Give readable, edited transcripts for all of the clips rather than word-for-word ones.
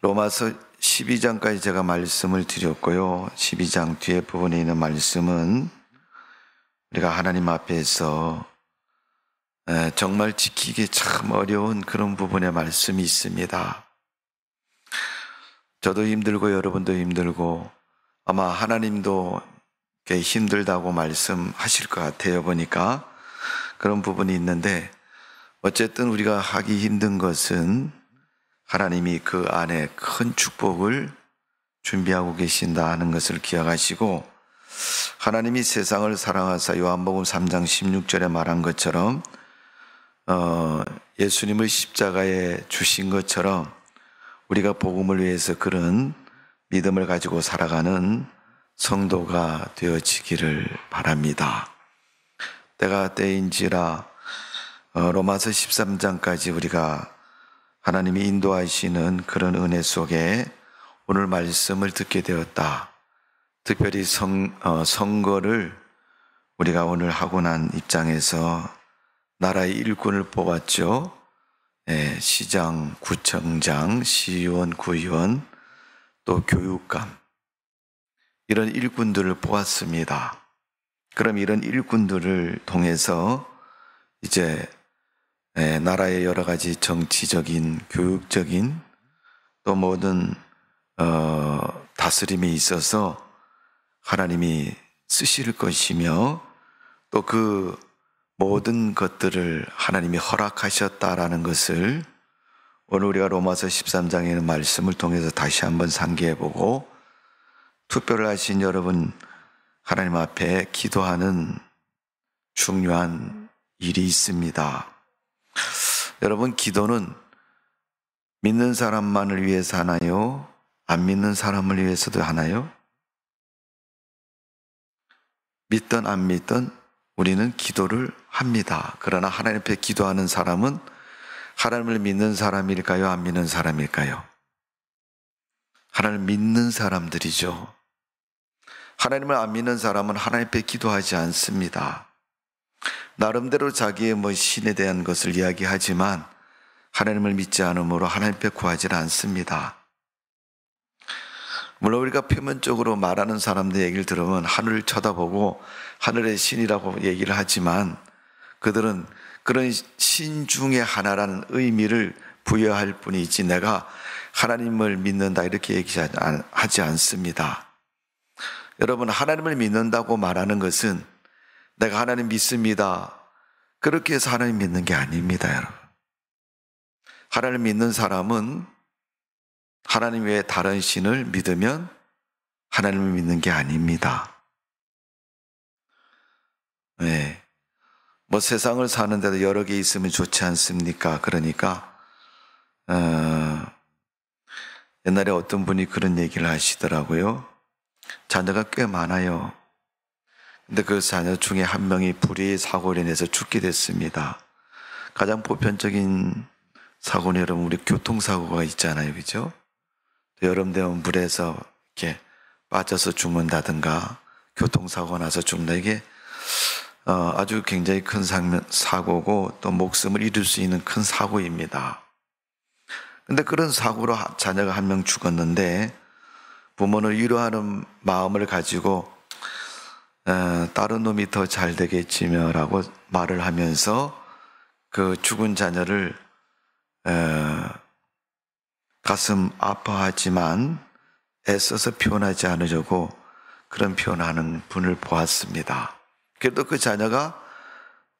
로마서 12장까지 제가 말씀을 드렸고요. 12장 뒤에 부분에 있는 말씀은 우리가 하나님 앞에서 정말 지키기 참 어려운 그런 부분의 말씀이 있습니다. 저도 힘들고 여러분도 힘들고 아마 하나님도 힘들다고 말씀하실 것 같아요. 보니까 그런 부분이 있는데, 어쨌든 우리가 하기 힘든 것은 하나님이 그 안에 큰 축복을 준비하고 계신다 하는 것을 기억하시고, 하나님이 세상을 사랑하사 요한복음 3장 16절에 말한 것처럼 예수님을 십자가에 주신 것처럼 우리가 복음을 위해서 그런 믿음을 가지고 살아가는 성도가 되어지기를 바랍니다. 때가 때인지라 로마서 13장까지 우리가 하나님이 인도하시는 그런 은혜 속에 오늘 말씀을 듣게 되었다. 특별히 선거를 우리가 오늘 하고 난 입장에서 나라의 일꾼을 뽑았죠. 시장, 구청장, 시의원, 구의원, 또 교육감, 이런 일꾼들을 뽑았습니다. 그럼 이런 일꾼들을 통해서 이제 나라의 여러 가지 정치적인, 교육적인 또 모든 다스림에 있어서 하나님이 쓰실 것이며, 또 그 모든 것들을 하나님이 허락하셨다라는 것을 오늘 우리가 로마서 13장에 있는 말씀을 통해서 다시 한번 상기해보고, 투표를 하신 여러분 하나님 앞에 기도하는 중요한 일이 있습니다. 여러분, 기도는 믿는 사람만을 위해서 하나요? 안 믿는 사람을 위해서도 하나요? 믿든 안 믿든 우리는 기도를 합니다. 그러나 하나님 앞에 기도하는 사람은 하나님을 믿는 사람일까요? 안 믿는 사람일까요? 하나님을 믿는 사람들이죠. 하나님을 안 믿는 사람은 하나님 앞에 기도하지 않습니다. 나름대로 자기의 신에 대한 것을 이야기하지만 하나님을 믿지 않으므로 하나님 앞에 구하지 않습니다. 물론 우리가 표면적으로 말하는 사람들 얘기를 들으면 하늘을 쳐다보고 하늘의 신이라고 얘기를 하지만, 그들은 그런 신 중에 하나라는 의미를 부여할 뿐이지 내가 하나님을 믿는다 이렇게 얘기하지 않습니다. 여러분, 하나님을 믿는다고 말하는 것은 내가 하나님 믿습니다, 그렇게 해서 하나님 믿는 게 아닙니다. 여러분, 하나님 믿는 사람은 하나님 외에 다른 신을 믿으면 하나님을 믿는 게 아닙니다. 세상을 사는데도 여러 개 있으면 좋지 않습니까? 그러니까 옛날에 어떤 분이 그런 얘기를 하시더라고요. 자녀가 꽤 많아요. 근데 그 자녀 중에 한 명이 불의의 사고로 인해서 죽게 됐습니다. 가장 보편적인 사고는 여러분, 우리 교통사고가 있잖아요. 그죠? 여름 되면 물에서 이렇게 빠져서 죽는다든가 교통사고 나서 죽는다. 이게 아주 굉장히 큰 사고고 또 목숨을 잃을 수 있는 큰 사고입니다. 근데 그런 사고로 자녀가 한 명 죽었는데 부모는 위로하는 마음을 가지고 다른 놈이 더 잘 되겠지며 라고 말을 하면서 그 죽은 자녀를 가슴 아파하지만 애써서 표현하지 않으려고 그런 표현하는 분을 보았습니다. 그래도 그 자녀가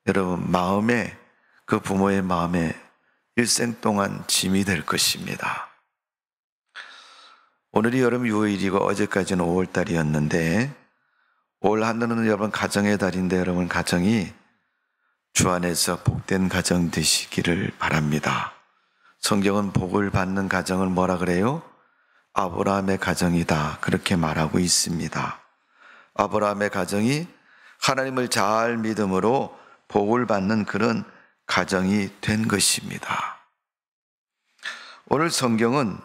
여러분 마음에, 그 부모의 마음에 일생 동안 짐이 될 것입니다. 오늘이 여름 6일이고 어제까지는 5월달이었는데 5월 하늘은 여러분 가정의 달인데, 여러분 가정이 주 안에서 복된 가정 되시기를 바랍니다. 성경은 복을 받는 가정을 뭐라 그래요? 아브라함의 가정이다, 그렇게 말하고 있습니다. 아브라함의 가정이 하나님을 잘 믿음으로 복을 받는 그런 가정이 된 것입니다. 오늘 성경은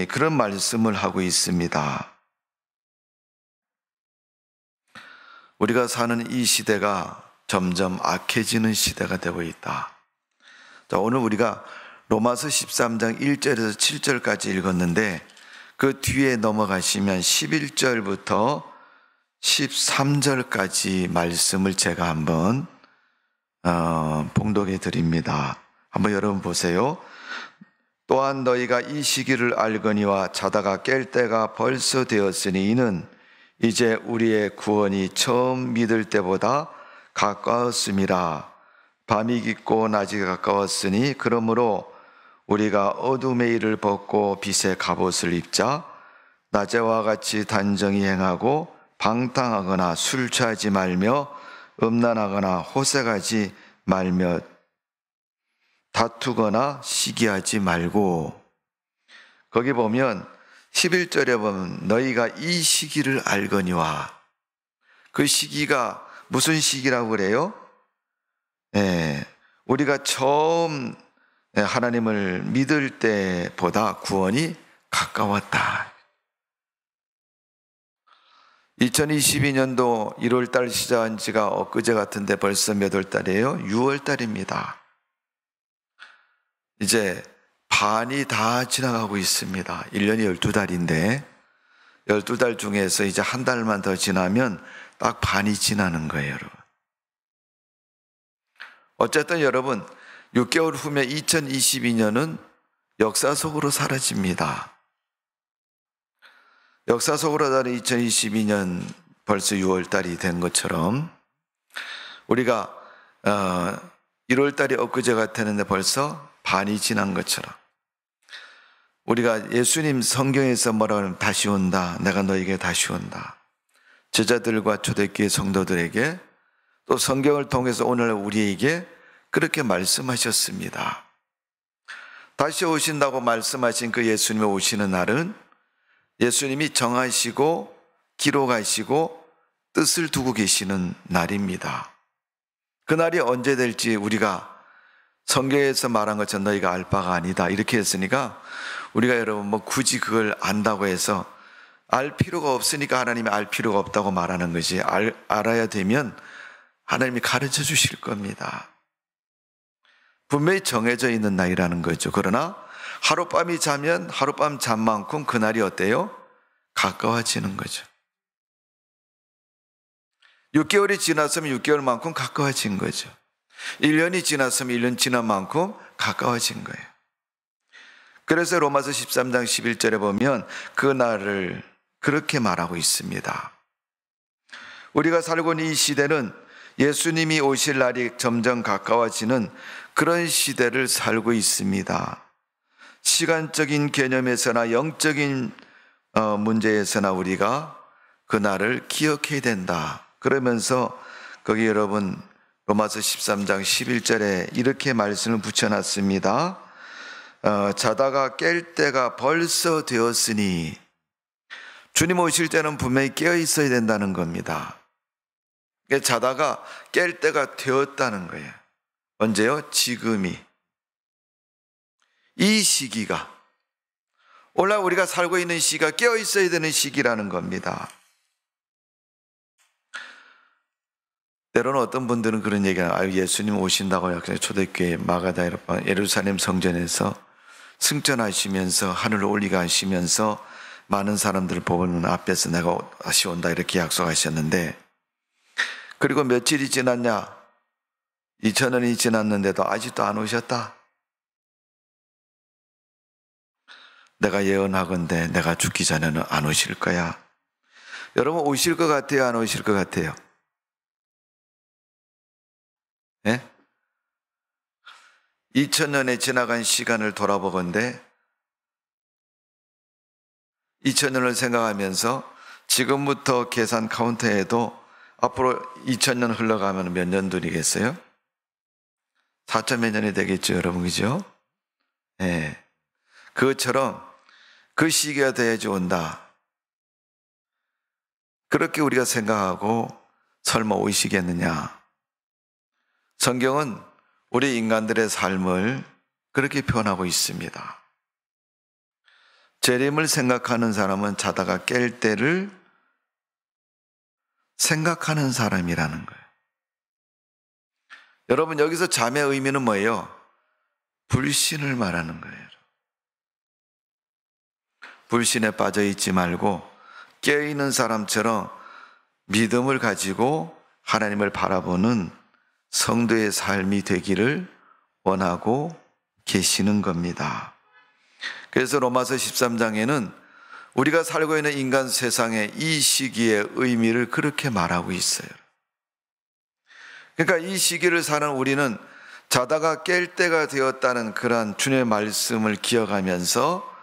그런 말씀을 하고 있습니다. 우리가 사는 이 시대가 점점 악해지는 시대가 되고 있다. 자, 오늘 우리가 로마서 13장 1절에서 7절까지 읽었는데 그 뒤에 넘어가시면 11절부터 13절까지 말씀을 제가 한번 봉독해 드립니다. 한번 여러분 보세요. 또한 너희가 이 시기를 알거니와 자다가 깰 때가 벌써 되었으니 이는 이제 우리의 구원이 처음 믿을 때보다 가까웠음이라. 밤이 깊고 낮이 가까웠으니 그러므로 우리가 어둠의 일을 벗고 빛의 갑옷을 입자. 낮에와 같이 단정히 행하고 방탕하거나 술 취하지 말며 음란하거나 호색하지 말며 다투거나 시기하지 말고. 거기 보면 11절에 보면 너희가 이 시기를 알거니와, 그 시기가 무슨 시기라고 그래요? 우리가 처음 하나님을 믿을 때보다 구원이 가까웠다. 2022년도 1월달 시작한 지가 엊그제 같은데 벌써 몇 월달이에요? 6월달입니다. 이제 반이 다 지나가고 있습니다. 1년이 12달인데 12달 중에서 이제 한 달만 더 지나면 딱 반이 지나는 거예요, 여러분. 어쨌든 여러분, 6개월 후면 2022년은 역사 속으로 사라집니다. 역사 속으로 다른 2022년 벌써 6월달이 된 것처럼 우리가 1월달이 엊그제 같았는데 벌써 반이 지난 것처럼 우리가 예수님 성경에서 뭐라고 하면 다시 온다, 내가 너에게 다시 온다, 제자들과 초대교회 성도들에게 또 성경을 통해서 오늘 우리에게 그렇게 말씀하셨습니다. 다시 오신다고 말씀하신 그 예수님이 오시는 날은 예수님이 정하시고 기록하시고 뜻을 두고 계시는 날입니다. 그 날이 언제 될지 우리가 성경에서 말한 것처럼 너희가 알 바가 아니다 이렇게 했으니까 우리가 여러분 뭐 굳이 그걸 안다고 해서 알 필요가 없으니까 하나님이 알 필요가 없다고 말하는 것이, 알아야 되면 하나님이 가르쳐 주실 겁니다. 분명히 정해져 있는 날이라는 거죠. 그러나 하룻밤이 자면 하룻밤 잠만큼 그날이 어때요? 가까워지는 거죠. 6개월이 지났으면 6개월만큼 가까워진 거죠. 1년이 지났으면 1년 지난 만큼 가까워진 거예요. 그래서 로마서 13장 11절에 보면 그 날을 그렇게 말하고 있습니다. 우리가 살고 있는 이 시대는 예수님이 오실 날이 점점 가까워지는 그런 시대를 살고 있습니다. 시간적인 개념에서나 영적인 문제에서나 우리가 그 날을 기억해야 된다. 그러면서 거기 여러분 로마서 13장 11절에 이렇게 말씀을 붙여놨습니다. 자다가 깰 때가 벌써 되었으니, 주님 오실 때는 분명히 깨어 있어야 된다는 겁니다. 자다가 깰 때가 되었다는 거예요. 언제요? 지금이. 이 시기가, 오늘 우리가 살고 있는 시기가 깨어 있어야 되는 시기라는 겁니다. 때로는 어떤 분들은 그런 얘기를, 예수님 오신다고요. 초대교회 마가다 예루살렘 성전에서 승천하시면서 하늘을 올라가시면서 많은 사람들을 보는 앞에서 내가 다시 온다 이렇게 약속하셨는데, 그리고 며칠이 지났냐? 2000년이 지났는데도 아직도 안 오셨다. 내가 예언하건대 내가 죽기 전에는 안 오실 거야. 여러분 오실 것 같아요? 안 오실 것 같아요? 예? 2000년에 지나간 시간을 돌아보건대 2000년을 생각하면서 지금부터 계산 카운트해도 앞으로 2000년 흘러가면 몇 년 뒤겠어요? 4천 몇 년이 되겠죠, 여러분, 그죠? 예. 그것처럼 그 시기가 돼야지 온다. 그렇게 우리가 생각하고 설마 오시겠느냐? 성경은 우리 인간들의 삶을 그렇게 표현하고 있습니다. 재림을 생각하는 사람은 자다가 깰 때를 생각하는 사람이라는 거예요. 여러분 여기서 잠의 의미는 뭐예요? 불신을 말하는 거예요. 불신에 빠져 있지 말고 깨어있는 사람처럼 믿음을 가지고 하나님을 바라보는 성도의 삶이 되기를 원하고 계시는 겁니다. 그래서 로마서 13장에는 우리가 살고 있는 인간 세상의 이 시기의 의미를 그렇게 말하고 있어요. 그러니까 이 시기를 사는 우리는 자다가 깰 때가 되었다는 그러한 주님의 말씀을 기억하면서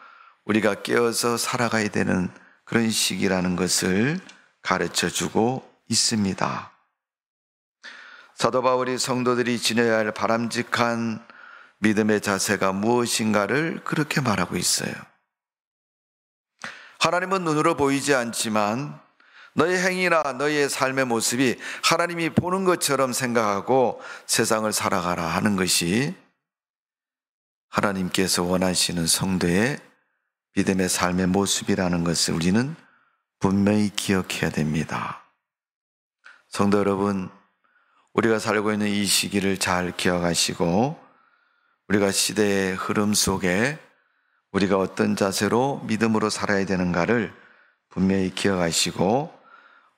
우리가 깨어서 살아가야 되는 그런 시기라는 것을 가르쳐주고 있습니다. 사도 바울이 성도들이 지녀야 할 바람직한 믿음의 자세가 무엇인가를 그렇게 말하고 있어요. 하나님은 눈으로 보이지 않지만 너의 행위나 너의 삶의 모습이 하나님이 보는 것처럼 생각하고 세상을 살아가라 하는 것이 하나님께서 원하시는 성도의 믿음의 삶의 모습이라는 것을 우리는 분명히 기억해야 됩니다. 성도 여러분, 우리가 살고 있는 이 시기를 잘 기억하시고 우리가 시대의 흐름 속에 우리가 어떤 자세로 믿음으로 살아야 되는가를 분명히 기억하시고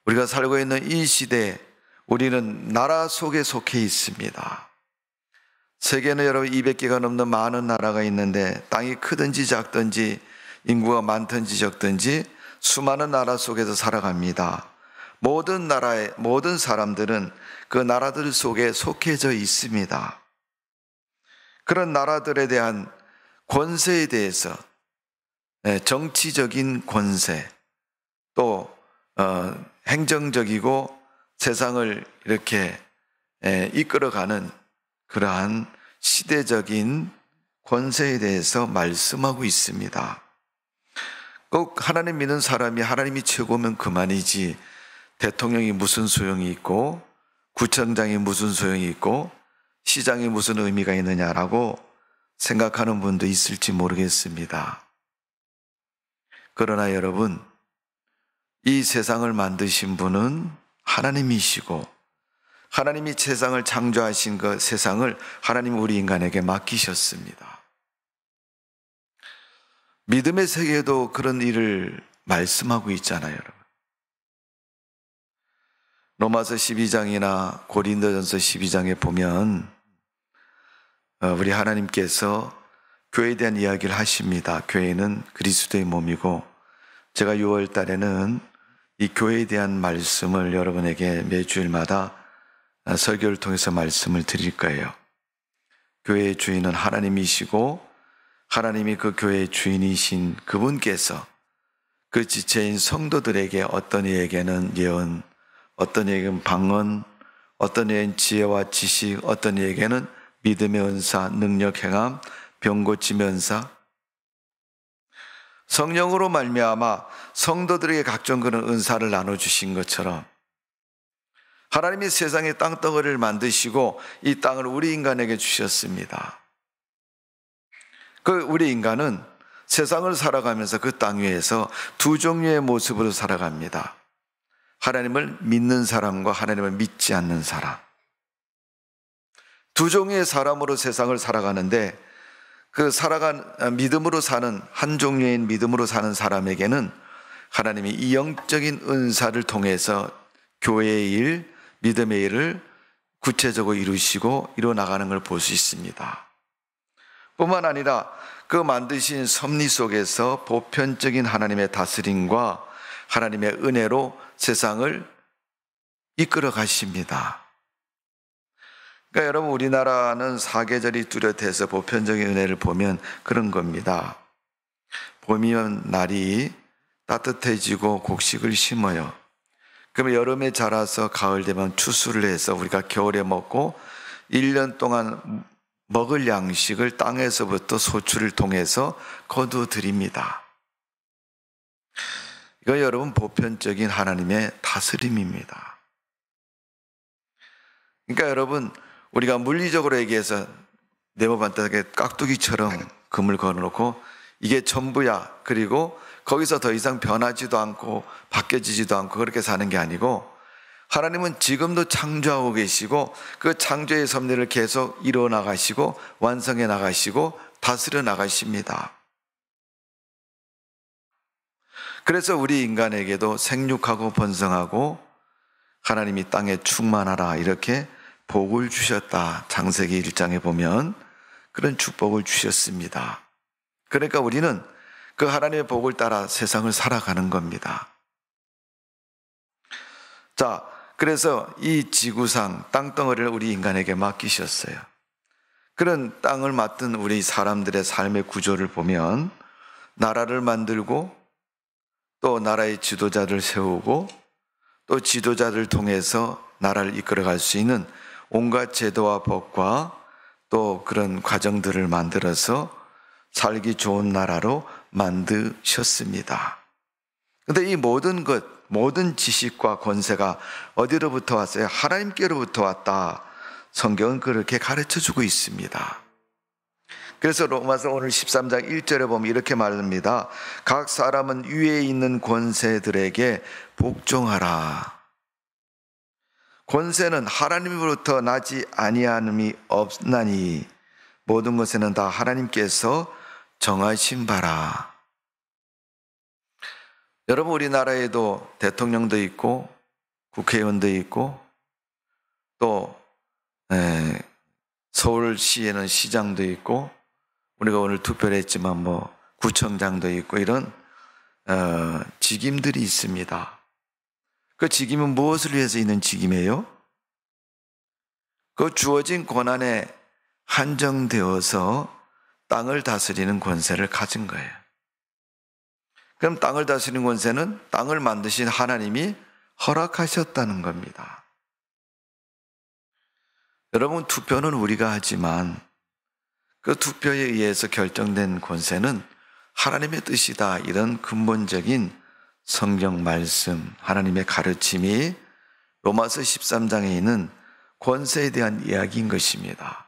우리가 살고 있는 이 시대에 우리는 나라 속에 속해 있습니다. 세계는 여러분 200개가 넘는 많은 나라가 있는데 땅이 크든지 작든지 인구가 많든지 적든지 수많은 나라 속에서 살아갑니다. 모든 나라의 모든 사람들은 그 나라들 속에 속해져 있습니다. 그런 나라들에 대한 권세에 대해서 정치적인 권세 또 행정적이고 세상을 이렇게 이끌어가는 그러한 시대적인 권세에 대해서 말씀하고 있습니다. 꼭 하나님 믿는 사람이 하나님이 최고면 그만이지 대통령이 무슨 소용이 있고 구청장이 무슨 소용이 있고 시장이 무슨 의미가 있느냐라고 생각하는 분도 있을지 모르겠습니다. 그러나 여러분, 이 세상을 만드신 분은 하나님이시고 하나님이 세상을 창조하신 그 세상을 하나님 우리 인간에게 맡기셨습니다. 믿음의 세계도 그런 일을 말씀하고 있잖아요, 여러분. 로마서 12장이나 고린도전서 12장에 보면 우리 하나님께서 교회에 대한 이야기를 하십니다. 교회는 그리스도의 몸이고 제가 6월 달에는 이 교회에 대한 말씀을 여러분에게 매주일마다 설교를 통해서 말씀을 드릴 거예요. 교회의 주인은 하나님이시고 하나님이 그 교회의 주인이신 그분께서 그 지체인 성도들에게 어떤 이에게는 예언, 어떤 이에게는 방언, 어떤 이에게는 지혜와 지식, 어떤 이에게는 믿음의 은사, 능력, 행함, 병 고침의 은사, 성령으로 말미암아 성도들에게 각종 그런 은사를 나눠주신 것처럼 하나님이 세상의 땅덩어리를 만드시고 이 땅을 우리 인간에게 주셨습니다. 그 우리 인간은 세상을 살아가면서 그 땅 위에서 두 종류의 모습으로 살아갑니다. 하나님을 믿는 사람과 하나님을 믿지 않는 사람. 두 종류의 사람으로 세상을 살아가는데 그 믿음으로 사는 한 종류인 믿음으로 사는 사람에게는 하나님이 이 영적인 은사를 통해서 교회의 일, 믿음의 일을 구체적으로 이루시고 이루어나가는 걸 볼 수 있습니다. 뿐만 아니라 그 만드신 섭리 속에서 보편적인 하나님의 다스림과 하나님의 은혜로 세상을 이끌어 가십니다. 그러니까 여러분, 우리나라는 사계절이 뚜렷해서 보편적인 은혜를 보면 그런 겁니다. 봄이면 날이 따뜻해지고 곡식을 심어요. 그러면 여름에 자라서 가을 되면 추수를 해서 우리가 겨울에 먹고 1년 동안 먹을 양식을 땅에서부터 소출을 통해서 거두어드립니다. 이거 여러분 보편적인 하나님의 다스림입니다. 그러니까 여러분, 우리가 물리적으로 얘기해서 네모반듯하게 깍두기처럼 금을 걸어놓고 이게 전부야, 그리고 거기서 더 이상 변하지도 않고 바뀌어지지도 않고 그렇게 사는 게 아니고 하나님은 지금도 창조하고 계시고 그 창조의 섭리를 계속 이루어 나가시고 완성해 나가시고 다스려 나가십니다. 그래서 우리 인간에게도 생육하고 번성하고 하나님이 땅에 충만하라 이렇게 복을 주셨다. 창세기 1장에 보면 그런 축복을 주셨습니다. 그러니까 우리는 그 하나님의 복을 따라 세상을 살아가는 겁니다. 자, 그래서 이 지구상 땅덩어리를 우리 인간에게 맡기셨어요. 그런 땅을 맡은 우리 사람들의 삶의 구조를 보면 나라를 만들고 또 나라의 지도자를 세우고 또 지도자를 통해서 나라를 이끌어갈 수 있는 온갖 제도와 법과 또 그런 과정들을 만들어서 살기 좋은 나라로 만드셨습니다. 그런데 이 모든 것, 모든 지식과 권세가 어디로부터 왔어요? 하나님께로부터 왔다. 성경은 그렇게 가르쳐주고 있습니다. 그래서 로마서 오늘 13장 1절에 보면 이렇게 말합니다. 각 사람은 위에 있는 권세들에게 복종하라. 권세는 하나님으로부터 나지 아니함이 없나니 모든 것에는 다 하나님께서 정하신 바라. 여러분, 우리나라에도 대통령도 있고 국회의원도 있고 또 서울시에는 시장도 있고 우리가 오늘 투표를 했지만 구청장도 있고 이런 직임들이 있습니다. 그 직임은 무엇을 위해서 있는 직임이에요? 그 주어진 권한에 한정되어서 땅을 다스리는 권세를 가진 거예요. 그럼 땅을 다스리는 권세는 땅을 만드신 하나님이 허락하셨다는 겁니다. 여러분, 투표는 우리가 하지만 그 투표에 의해서 결정된 권세는 하나님의 뜻이다. 이런 근본적인 성경 말씀, 하나님의 가르침이 로마서 13장에 있는 권세에 대한 이야기인 것입니다.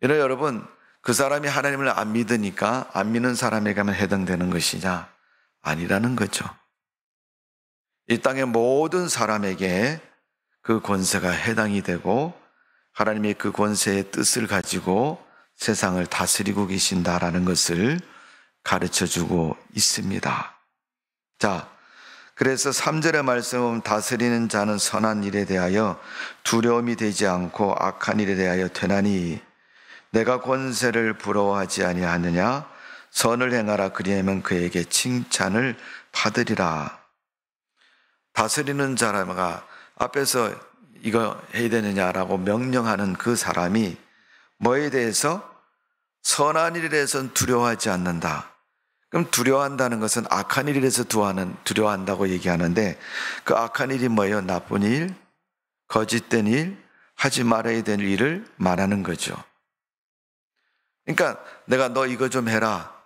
이런 여러분, 그 사람이 하나님을 안 믿으니까 안 믿는 사람에게만 해당되는 것이냐? 아니라는 거죠. 이 땅의 모든 사람에게 그 권세가 해당이 되고 하나님의 그 권세의 뜻을 가지고 세상을 다스리고 계신다라는 것을 가르쳐주고 있습니다. 자, 그래서 3절의 말씀은 다스리는 자는 선한 일에 대하여 두려움이 되지 않고 악한 일에 대하여 되나니 내가 권세를 부러워하지 아니하느냐? 선을 행하라. 그리하면 그에게 칭찬을 받으리라. 다스리는 자가 앞에서 이거 해야 되느냐라고 명령하는 그 사람이 뭐에 대해서? 선한 일에 대해서는 두려워하지 않는다. 그럼 두려워한다는 것은 악한 일에 대해서 두려워한다고 얘기하는데 그 악한 일이 뭐예요? 나쁜 일, 거짓된 일, 하지 말아야 될 일을 말하는 거죠. 그러니까 내가 너 이거 좀 해라.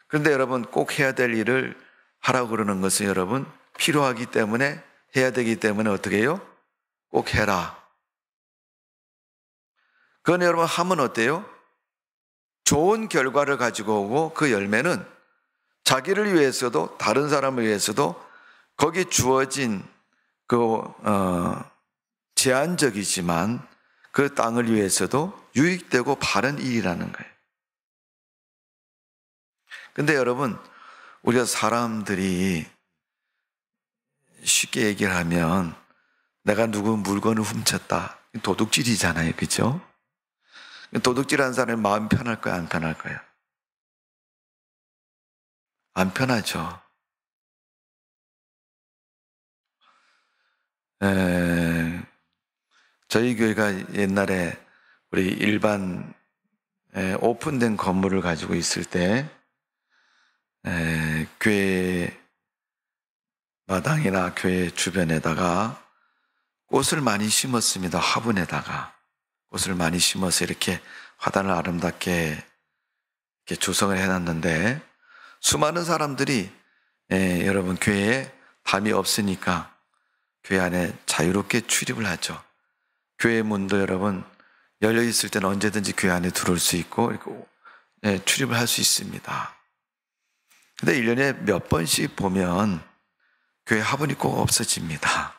그런데 여러분, 꼭 해야 될 일을 하라고 그러는 것은 여러분 필요하기 때문에 해야 되기 때문에 어떻게 해요? 꼭 해라. 그건 여러분 하면 어때요? 좋은 결과를 가지고 오고 그 열매는 자기를 위해서도 다른 사람을 위해서도 거기에 주어진 제한적이지만 그 땅을 위해서도 유익되고 바른 일이라는 거예요. 근데 여러분, 우리가 사람들이 쉽게 얘기를 하면 내가 누구 물건을 훔쳤다. 도둑질이잖아요. 그죠? 도둑질하는 사람이 마음 편할 거야, 안 편할 거야? 안 편하죠. 저희 교회가 옛날에 우리 일반 오픈된 건물을 가지고 있을 때 교회 마당이나 교회 주변에다가 꽃을 많이 심었습니다. 화분에다가 꽃을 많이 심어서 이렇게 화단을 아름답게 이렇게 조성을 해놨는데 수많은 사람들이 여러분 교회에 담이 없으니까 교회 안에 자유롭게 출입을 하죠. 교회 문도 여러분 열려 있을 때는 언제든지 교회 안에 들어올 수 있고 이렇게 출입을 할 수 있습니다. 근데 1년에 몇 번씩 보면 교회 화분이 꼭 없어집니다.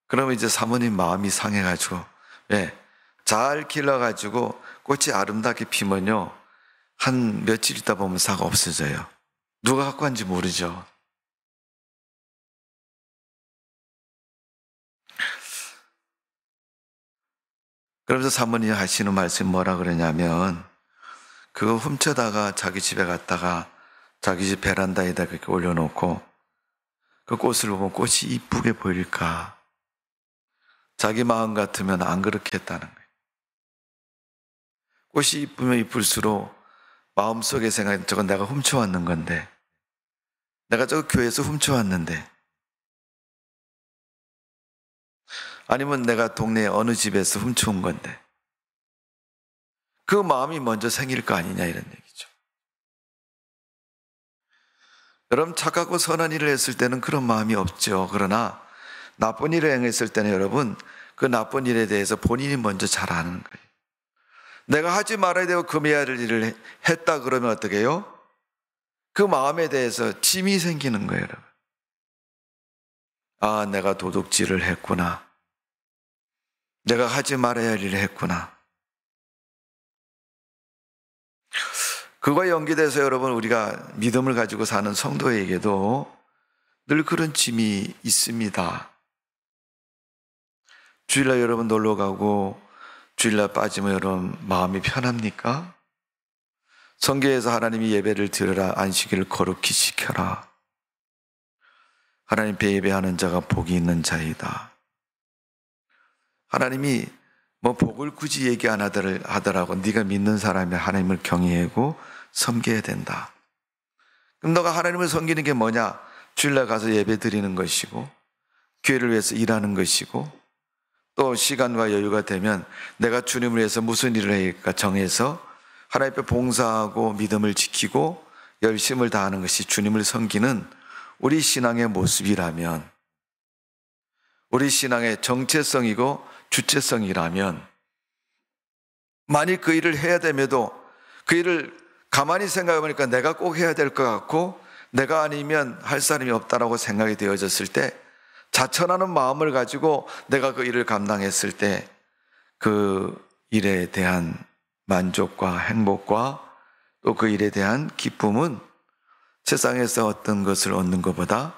그러면 이제 사모님 마음이 상해가지고, 잘 길러가지고 꽃이 아름답게 피면요, 한 며칠 있다 보면 사가 없어져요. 누가 갖고 왔는지 모르죠. 그러면서 사모님이 하시는 말씀이 뭐라 그러냐면, 그거 훔쳐다가 자기 집에 갔다가 자기 집 베란다에다 그렇게 올려놓고 그 꽃을 보면 꽃이 이쁘게 보일까? 자기 마음 같으면 안 그렇게 했다는 거예요. 꽃이 이쁘면 이쁠수록 마음속에 생각이, 저건 내가 훔쳐왔는 건데, 내가 저 교회에서 훔쳐왔는데, 아니면 내가 동네 어느 집에서 훔쳐온 건데, 그 마음이 먼저 생길 거 아니냐, 이런 얘기죠. 여러분, 착하고 선한 일을 했을 때는 그런 마음이 없죠. 그러나 나쁜 일을 행했을 때는 여러분, 그 나쁜 일에 대해서 본인이 먼저 잘 아는 거예요. 내가 하지 말아야 되고 금해야 할 일을 했다 그러면 어떻게 해요? 그 마음에 대해서 짐이 생기는 거예요, 여러분. 아, 내가 도둑질을 했구나. 내가 하지 말아야 할 일을 했구나. 그거에 연계돼서 여러분, 우리가 믿음을 가지고 사는 성도에게도 늘 그런 짐이 있습니다. 주일날 여러분 놀러 가고 주일날 빠지면 여러분 마음이 편합니까? 성경에서 하나님이 예배를 드려라, 안식일을 거룩히 지켜라. 하나님께 예배하는 자가 복이 있는 자이다. 하나님이 뭐 복을 굳이 얘기 안 하더라고. 네가 믿는 사람이 하나님을 경외하고 섬겨야 된다. 그럼 너가 하나님을 섬기는 게 뭐냐? 주일날 가서 예배 드리는 것이고, 교회를 위해서 일하는 것이고, 또 시간과 여유가 되면 내가 주님을 위해서 무슨 일을 할까 정해서 하나님 앞에 봉사하고 믿음을 지키고 열심을 다하는 것이 주님을 섬기는 우리 신앙의 모습이라면, 우리 신앙의 정체성이고 주체성이라면, 만일 그 일을 해야 됨에도 그 일을 가만히 생각해 보니까 내가 꼭 해야 될 것 같고 내가 아니면 할 사람이 없다라고 생각이 되어졌을 때, 자천하는 마음을 가지고 내가 그 일을 감당했을 때 그 일에 대한 만족과 행복과 또 그 일에 대한 기쁨은 세상에서 어떤 것을 얻는 것보다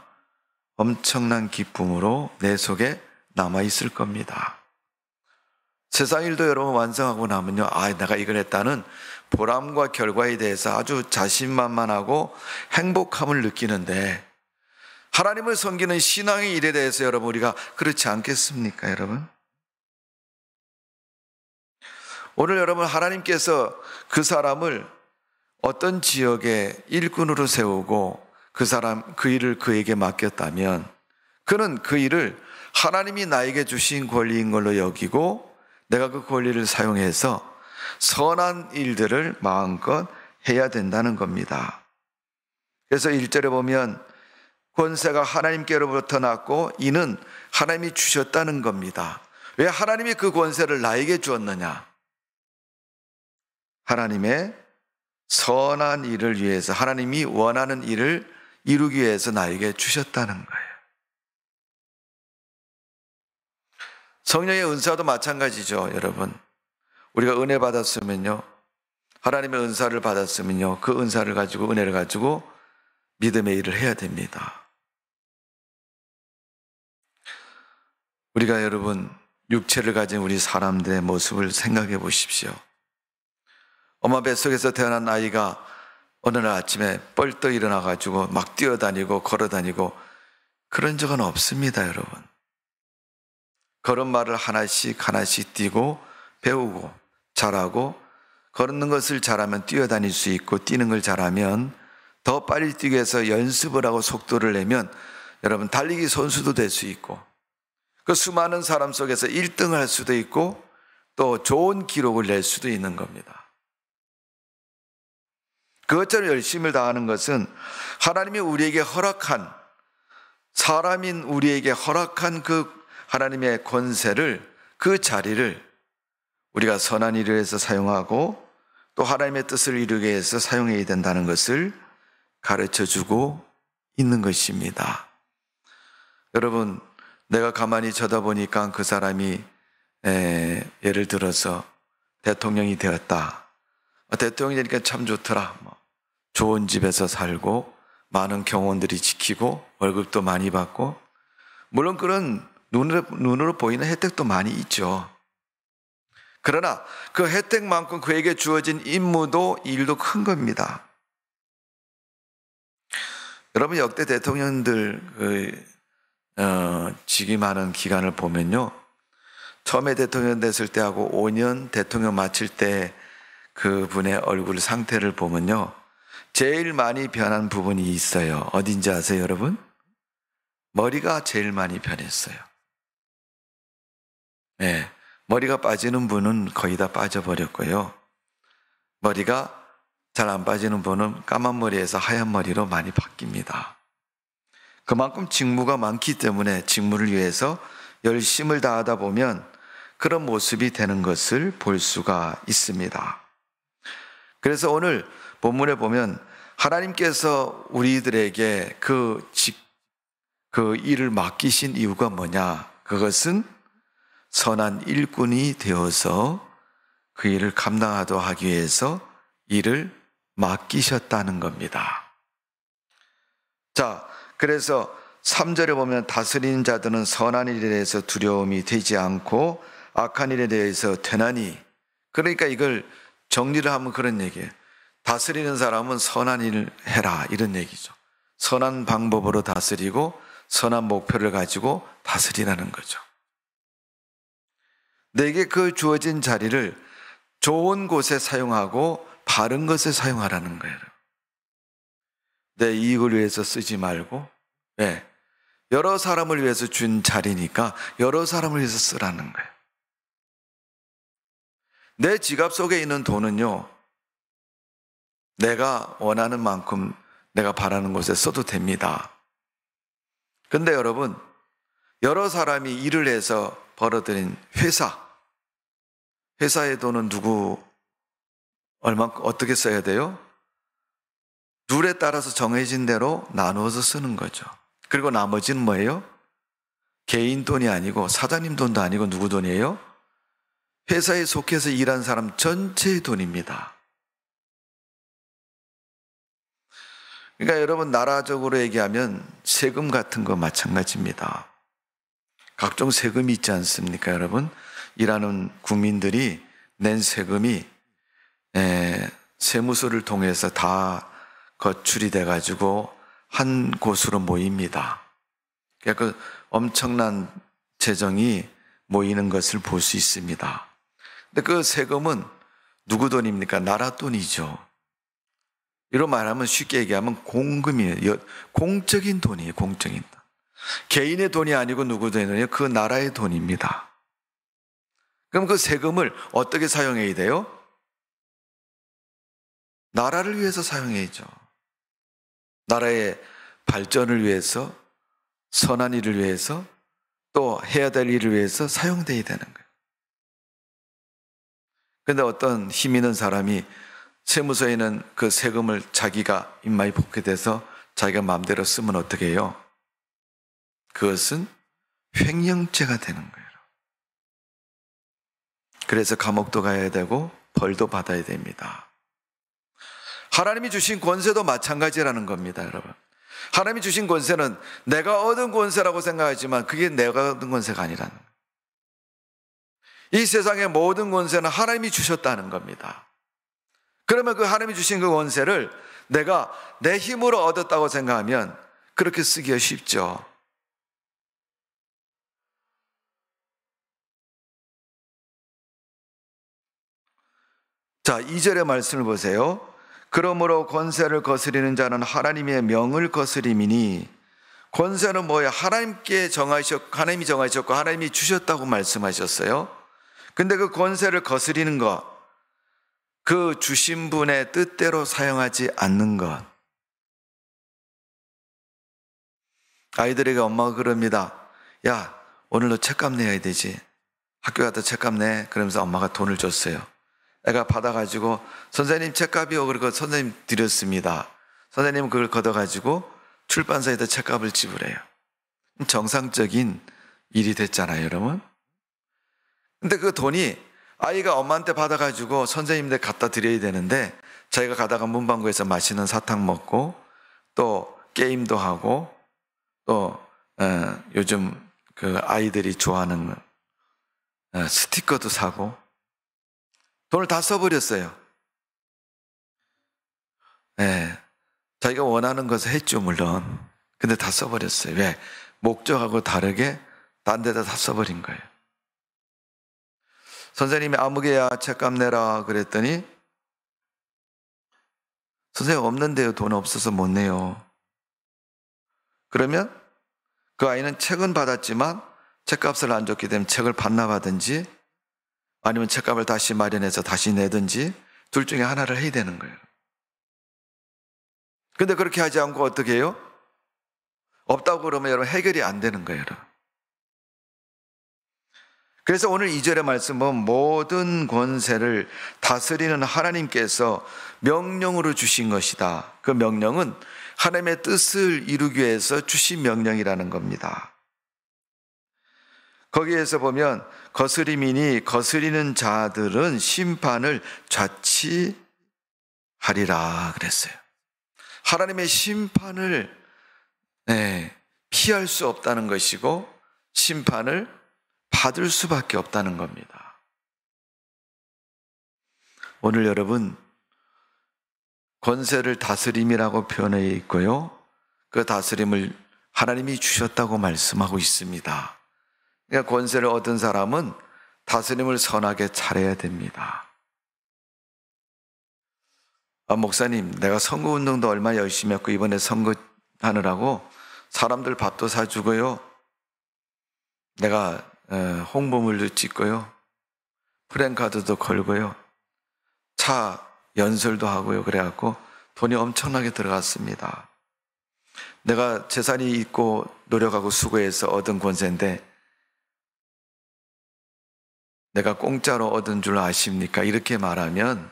엄청난 기쁨으로 내 속에 남아있을 겁니다. 세상 일도 여러분 완성하고 나면요, 아, 내가 이걸 했다는 보람과 결과에 대해서 아주 자신만만하고 행복함을 느끼는데, 하나님을 섬기는 신앙의 일에 대해서 여러분 우리가 그렇지 않겠습니까, 여러분? 오늘 여러분, 하나님께서 그 사람을 어떤 지역의 일꾼으로 세우고 그 일을 그에게 맡겼다면, 그는 그 일을 하나님이 나에게 주신 권리인 걸로 여기고 내가 그 권리를 사용해서 선한 일들을 마음껏 해야 된다는 겁니다. 그래서 1절에 보면 권세가 하나님께로부터 났고 이는 하나님이 주셨다는 겁니다. 왜 하나님이 그 권세를 나에게 주었느냐? 하나님의 선한 일을 위해서, 하나님이 원하는 일을 이루기 위해서 나에게 주셨다는 거예요. 성령의 은사도 마찬가지죠, 여러분. 우리가 은혜 받았으면요, 하나님의 은사를 받았으면요, 그 은사를 가지고, 은혜를 가지고 믿음의 일을 해야 됩니다. 우리가 여러분, 육체를 가진 우리 사람들의 모습을 생각해 보십시오. 엄마 뱃속에서 태어난 아이가 어느 날 아침에 뻘떡 일어나가지고 막 뛰어다니고 걸어다니고 그런 적은 없습니다, 여러분. 걸음마를 하나씩 하나씩 뛰고 배우고 잘하고, 걷는 것을 잘하면 뛰어다닐 수 있고, 뛰는 걸 잘하면 더 빨리 뛰기 위해서 연습을 하고 속도를 내면 여러분 달리기 선수도 될 수 있고, 그 수많은 사람 속에서 1등을 할 수도 있고 또 좋은 기록을 낼 수도 있는 겁니다. 그것처럼 열심을 다하는 것은 하나님이 우리에게 허락한, 사람인 우리에게 허락한 그 하나님의 권세를, 그 자리를 우리가 선한 일을 해서 사용하고 또 하나님의 뜻을 이루기 위해서 사용해야 된다는 것을 가르쳐주고 있는 것입니다. 여러분, 내가 가만히 쳐다보니까 그 사람이 예를 들어서 대통령이 되었다. 대통령이 되니까 참 좋더라. 좋은 집에서 살고 많은 경호원들이 지키고 월급도 많이 받고, 물론 그런 눈으로 보이는 혜택도 많이 있죠. 그러나 그 혜택만큼 그에게 주어진 임무도 일도 큰 겁니다. 여러분, 역대 대통령들 직임하는 기간을 보면요, 처음에 대통령 됐을 때하고 5년 대통령 마칠 때 그분의 얼굴 상태를 보면요, 제일 많이 변한 부분이 있어요. 어딘지 아세요, 여러분? 머리가 제일 많이 변했어요. 네, 머리가 빠지는 분은 거의 다 빠져버렸고요. 머리가 잘 안 빠지는 분은 까만 머리에서 하얀 머리로 많이 바뀝니다. 그만큼 직무가 많기 때문에 직무를 위해서 열심을 다하다 보면 그런 모습이 되는 것을 볼 수가 있습니다. 그래서 오늘 본문에 보면 하나님께서 우리들에게 그 일을 맡기신 이유가 뭐냐? 그것은 선한 일꾼이 되어서 그 일을 감당하도록 하기 위해서 일을 맡기셨다는 겁니다. 자, 그래서 3절에 보면 다스리는 자들은 선한 일에 대해서 두려움이 되지 않고 악한 일에 대해서 되나니, 그러니까 이걸 정리를 하면 그런 얘기예요. 다스리는 사람은 선한 일을 해라, 이런 얘기죠. 선한 방법으로 다스리고 선한 목표를 가지고 다스리라는 거죠. 내게 그 주어진 자리를 좋은 곳에 사용하고 바른 것에 사용하라는 거예요. 내 이익을 위해서 쓰지 말고, 여러 사람을 위해서 준 자리니까 여러 사람을 위해서 쓰라는 거예요. 내 지갑 속에 있는 돈은요, 내가 원하는 만큼 내가 바라는 곳에 써도 됩니다. 근데 여러분, 여러 사람이 일을 해서 벌어들인 회사의 돈은 어떻게 써야 돼요? 룰에 따라서 정해진 대로 나누어서 쓰는 거죠. 그리고 나머지는 뭐예요? 개인 돈이 아니고 사장님 돈도 아니고 누구 돈이에요? 회사에 속해서 일한 사람 전체의 돈입니다. 그러니까 여러분, 나라적으로 얘기하면 세금 같은 거 마찬가지입니다. 각종 세금이 있지 않습니까, 여러분? 일하는 국민들이 낸 세금이 세무서를 통해서 다 거출이 돼가지고 한 곳으로 모입니다. 그러니까 그 엄청난 재정이 모이는 것을 볼 수 있습니다. 근데 그 세금은 누구 돈입니까? 나라 돈이죠. 이런 말하면 쉽게 얘기하면 공금이에요. 공적인 돈이에요. 공적인 돈. 개인의 돈이 아니고 누구 돈이에요? 그 나라의 돈입니다. 그럼 그 세금을 어떻게 사용해야 돼요? 나라를 위해서 사용해야죠. 나라의 발전을 위해서, 선한 일을 위해서, 또 해야 될 일을 위해서 사용돼야 되는 거예요. 그런데 어떤 힘 있는 사람이 세무서에 있는 그 세금을 자기가 입마에 뽑게 돼서 자기가 마음대로 쓰면 어떻게 해요? 그것은 횡령죄가 되는 거예요. 그래서 감옥도 가야 되고 벌도 받아야 됩니다. 하나님이 주신 권세도 마찬가지라는 겁니다, 여러분. 하나님이 주신 권세는 내가 얻은 권세라고 생각하지만 그게 내가 얻은 권세가 아니라는 거예요. 이 세상의 모든 권세는 하나님이 주셨다는 겁니다. 그러면 그 하나님이 주신 그 권세를 내가 내 힘으로 얻었다고 생각하면 그렇게 쓰기가 쉽죠. 자, 2절의 말씀을 보세요. 그러므로 권세를 거스리는 자는 하나님의 명을 거스림이니, 권세는 뭐예요? 하나님이 정하셨고 하나님이 주셨다고 말씀하셨어요. 근데 그 권세를 거스리는 것, 그 주신 분의 뜻대로 사용하지 않는 것. 아이들에게 엄마가 그럽니다. 야, 오늘 너 책값 내야 되지. 학교 가서 책값 내. 그러면서 엄마가 돈을 줬어요. 애가 받아가지고 선생님 책값이요. 그리고 선생님 드렸습니다. 선생님은 그걸 걷어가지고 출판사에다 책값을 지불해요. 정상적인 일이 됐잖아요, 여러분. 근데 그 돈이 아이가 엄마한테 받아가지고 선생님한테 갖다 드려야 되는데 자기가 가다가 문방구에서 맛있는 사탕 먹고 또 게임도 하고 또 요즘 그 아이들이 좋아하는 스티커도 사고 돈을 다 써버렸어요. 자기가 원하는 것을 했죠, 물론. 근데 다 써버렸어요. 왜? 목적하고 다르게 딴 데다 다 써버린 거예요. 선생님이 아무개야 책값 내라 그랬더니 선생님 없는데요, 돈 없어서 못 내요. 그러면 그 아이는 책은 받았지만 책값을 안 줬기 때문에 책을 반납하든지 아니면 책값을 다시 마련해서 다시 내든지 둘 중에 하나를 해야 되는 거예요. 근데 그렇게 하지 않고 어떻게 해요? 없다고 그러면 여러분 해결이 안 되는 거예요, 여러분. 그래서 오늘 2절의 말씀은 모든 권세를 다스리는 하나님께서 명령으로 주신 것이다. 그 명령은 하나님의 뜻을 이루기 위해서 주신 명령이라는 겁니다. 거기에서 보면 거스림이니 거스리는 자들은 심판을 자취하리라 그랬어요. 하나님의 심판을 피할 수 없다는 것이고 심판을 받을 수밖에 없다는 겁니다. 오늘 여러분 권세를 다스림이라고 표현해 있고요. 그 다스림을 하나님이 주셨다고 말씀하고 있습니다. 그러니까 권세를 얻은 사람은 다스림을 선하게 차려야 됩니다. 목사님, 내가 선거운동도 얼마나 열심히 했고 이번에 선거하느라고 사람들 밥도 사주고요. 내가 홍보물도 찍고요. 프랜카드도 걸고요. 차 연설도 하고요. 그래갖고 돈이 엄청나게 들어갔습니다. 내가 재산이 있고 노력하고 수고해서 얻은 권세인데 내가 공짜로 얻은 줄 아십니까? 이렇게 말하면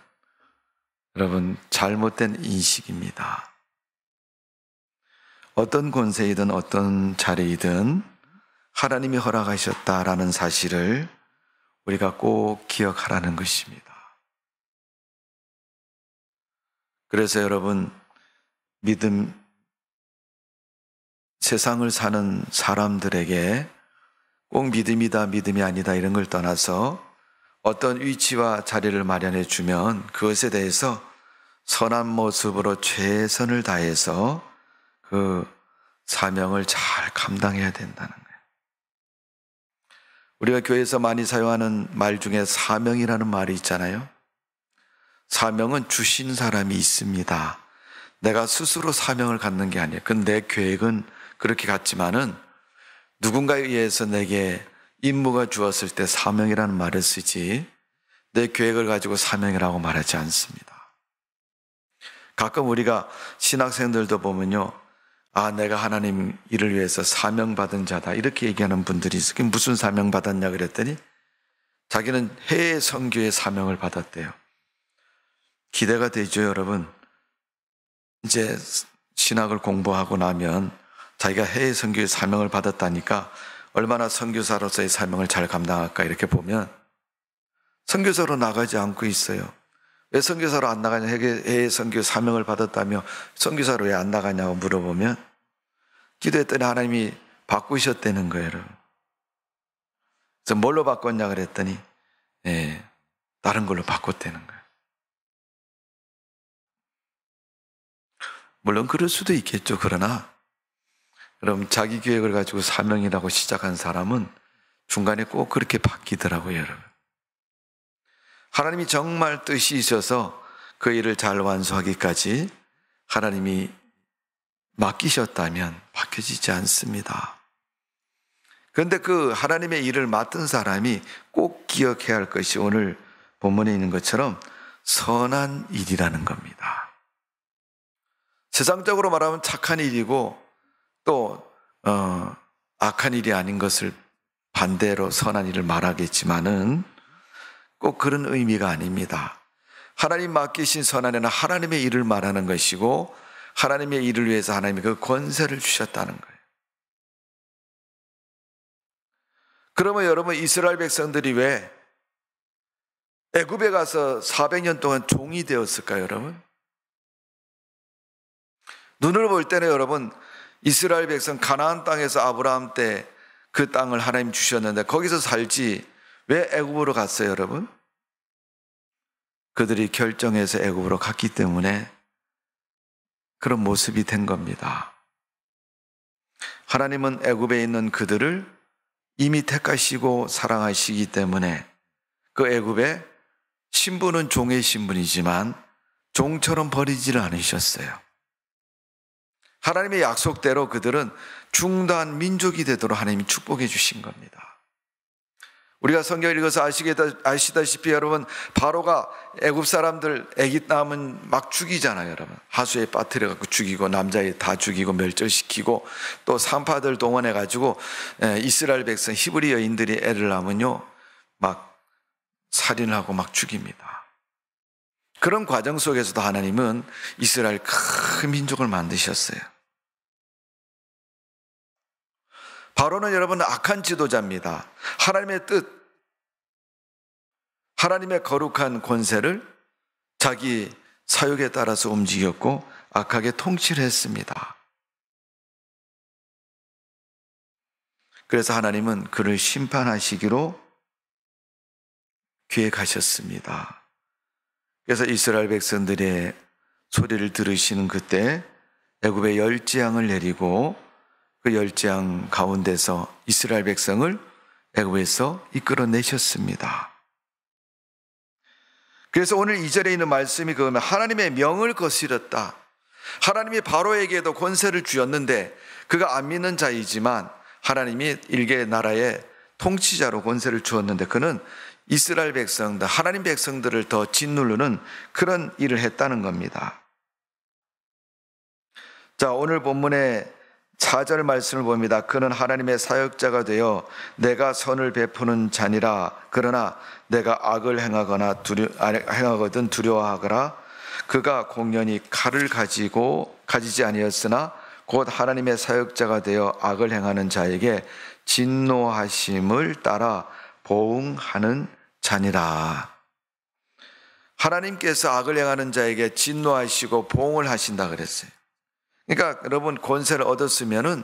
여러분 잘못된 인식입니다. 어떤 권세이든 어떤 자리이든 하나님이 허락하셨다라는 사실을 우리가 꼭 기억하라는 것입니다. 그래서 여러분 세상을 사는 사람들에게 꼭 믿음이다 믿음이 아니다 이런 걸 떠나서 어떤 위치와 자리를 마련해 주면 그것에 대해서 선한 모습으로 최선을 다해서 그 사명을 잘 감당해야 된다는 거예요. 우리가 교회에서 많이 사용하는 말 중에 사명이라는 말이 있잖아요. 사명은 주신 사람이 있습니다. 내가 스스로 사명을 갖는 게 아니에요. 그건 내 계획은 그렇게 갔지만은 누군가에 의해서 내게 임무가 주었을 때 사명이라는 말을 쓰지 내 계획을 가지고 사명이라고 말하지 않습니다. 가끔 우리가 신학생들도 보면요. 내가 하나님 일을 위해서 사명받은 자다 이렇게 얘기하는 분들이 있어요. 무슨 사명 받았냐 그랬더니 자기는 해외 선교의 사명을 받았대요. 기대가 되죠, 여러분. 이제 신학을 공부하고 나면 자기가 해외 선교의 사명을 받았다니까 얼마나 선교사로서의 사명을 잘 감당할까 이렇게 보면 선교사로 나가지 않고 있어요. 왜 선교사로 안 나가냐? 해외 선교 사명을 받았다며 선교사로 왜 안 나가냐고 물어보면 기도했더니 하나님이 바꾸셨다는 거예요, 여러분. 그래서 뭘로 바꿨냐 그랬더니 다른 걸로 바꿨다는 거예요. 물론 그럴 수도 있겠죠. 그러나 여러분 자기 계획을 가지고 사명이라고 시작한 사람은 중간에 꼭 그렇게 바뀌더라고요, 여러분. 하나님이 정말 뜻이 있어서 그 일을 잘 완수하기까지 하나님이 맡기셨다면 바뀌어지지 않습니다. 그런데 그 하나님의 일을 맡은 사람이 꼭 기억해야 할 것이 오늘 본문에 있는 것처럼 선한 일이라는 겁니다. 세상적으로 말하면 착한 일이고 또 악한 일이 아닌 것을 반대로 선한 일을 말하겠지만은 꼭 그런 의미가 아닙니다. 하나님 맡기신 선한 일은 하나님의 일을 말하는 것이고 하나님의 일을 위해서 하나님이 그 권세를 주셨다는 거예요. 그러면 여러분, 이스라엘 백성들이 왜 애굽에 가서 400년 동안 종이 되었을까요, 여러분? 눈으로 볼 때는 여러분, 이스라엘 백성 가나안 땅에서 아브라함 때 그 땅을 하나님 주셨는데 거기서 살지 왜 애굽으로 갔어요, 여러분? 그들이 결정해서 애굽으로 갔기 때문에 그런 모습이 된 겁니다. 하나님은 애굽에 있는 그들을 이미 택하시고 사랑하시기 때문에 그 애굽에 신분은 종의 신분이지만 종처럼 버리지를 않으셨어요. 하나님의 약속대로 그들은 중대한 민족이 되도록 하나님이 축복해 주신 겁니다. 우리가 성경을 읽어서 아시다시피 여러분, 바로가 애굽 사람들 애기 낳으면 막 죽이잖아요, 여러분. 하수에 빠뜨려갖고 죽이고 남자애 다 죽이고 멸절시키고 또 산파들 동원해가지고 이스라엘 백성 히브리 여인들이 애를 낳으면요 막 살인하고 막 죽입니다. 그런 과정 속에서도 하나님은 이스라엘 큰 민족을 만드셨어요. 바로는 여러분 악한 지도자입니다. 하나님의 뜻, 하나님의 거룩한 권세를 자기 사욕에 따라서 움직였고 악하게 통치를 했습니다. 그래서 하나님은 그를 심판하시기로 계획하셨습니다. 그래서 이스라엘 백성들의 소리를 들으시는 그때 애굽에 열재앙을 내리고 그 열재앙 가운데서 이스라엘 백성을 애굽에서 이끌어내셨습니다. 그래서 오늘 2절에 있는 말씀이 그러면 하나님의 명을 거스렸다. 하나님이 바로에게도 권세를 주었는데 그가 안 믿는 자이지만 하나님이 일개 나라의 통치자로 권세를 주었는데 그는 이스라엘 백성들, 하나님 백성들을 더 짓누르는 그런 일을 했다는 겁니다. 자, 오늘 본문의 4절 말씀을 봅니다. 그는 하나님의 사역자가 되어 내가 선을 베푸는 자니라. 그러나 내가 악을 행하거든 두려워하거라. 그가 공연히 칼을 가지지 아니었으나 곧 하나님의 사역자가 되어 악을 행하는 자에게 진노하심을 따라 보응하는 자니라. 하나님께서 악을 행하는 자에게 진노하시고 보응을 하신다 그랬어요. 그러니까 여러분, 권세를 얻었으면은